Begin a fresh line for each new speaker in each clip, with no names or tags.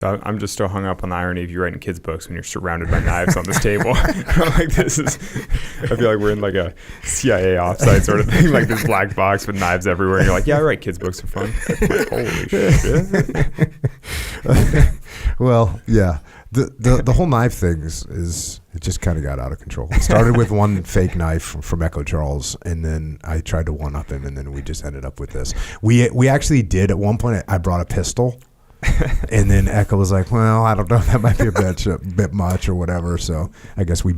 I'm just still hung up on the irony of you writing kids' books when you're surrounded by knives on this table. Like I feel like we're in like a CIA offsite sort of thing, like this black box with knives everywhere. And you're like, yeah, I write kids' books are fun. Like, holy shit.
Well, yeah. The whole knife thing is it just kind of got out of control. It started with one fake knife from Echo Charles, and then I tried to one up him, and then we just ended up with this. We actually did at one point. I brought a pistol. And then Echo was like, well, I don't know, that might be a bit much or whatever. So I guess we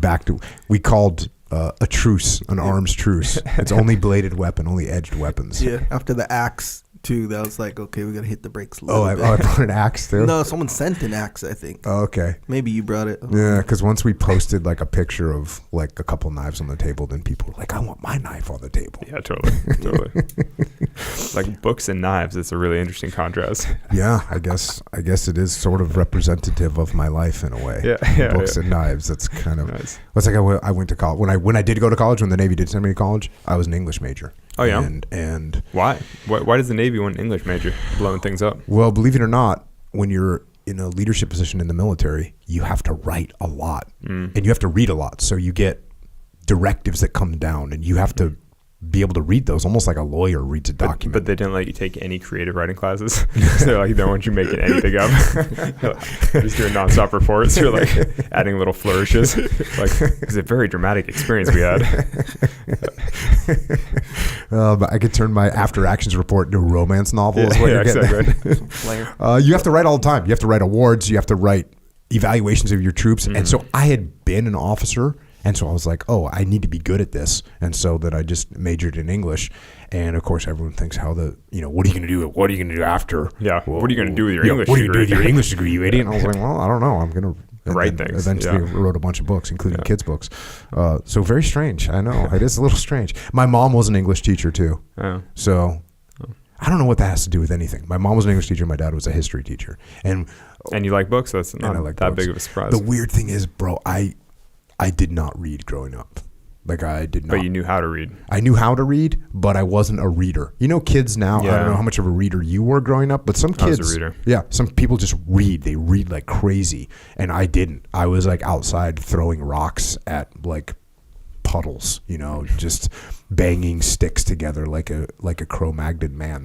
called a truce, an arms truce. It's only bladed weapon, only edged weapons.
Yeah, after the axe too, that was like, okay, we got to hit the brakes a little bit.
I brought an axe too?
No, someone sent an axe, I think.
Oh, okay.
Maybe you brought it.
Yeah, because once we posted like a picture of like a couple knives on the table, then people were like, I want my knife on the table.
Yeah, totally. Like books and knives, it's a really interesting contrast.
Yeah, I guess it is sort of representative of my life in a way.
Yeah,
books and knives. That's kind of
nice.
It's like I went to college when I did go to college, when the Navy did send me to college. I was an English major.
Oh yeah.
And
why does the Navy want an English major, blowing things up?
Well, believe it or not, when you're in a leadership position in the military, you have to write a lot and you have to read a lot. So you get directives that come down, and you have to be able to read those almost like a lawyer reads a document.
But they didn't let you take any creative writing classes. So like, they don't want you making anything up. You're just doing nonstop reports. You're like adding little flourishes. Like, it's a very dramatic experience we had.
I could turn my after actions report into a romance novel. Is what you're getting
exactly.
You have to write all the time. You have to write awards. You have to write evaluations of your troops. And so I had been an officer. And so I was like, oh, I need to be good at this. And so that I just majored in English. And of course, everyone thinks what are you going to do? What are you going to do after?
Yeah. Well, what are you going to do with your English
degree? What
are
you going to do with your English degree, you idiot? And I was like, well, I don't know. I'm going to
write things.
Eventually wrote a bunch of books, including kids' books. So very strange. I know. It is a little strange. My mom was an English teacher too.
Oh.
So I don't know what that has to do with anything. My mom was an English teacher. My dad was a history teacher. And
you like books? That's not that big of a surprise.
The weird thing is, bro, I did not read growing up. Like I did not.
But you knew how to read.
I knew how to read, but I wasn't a reader. You know, kids now, I don't know how much of a reader you were growing up, but some kids.
I was a reader.
Yeah, some people just read. They read like crazy. And I didn't. I was like outside throwing rocks at like puddles, just banging sticks together like a Cro-Magnon man.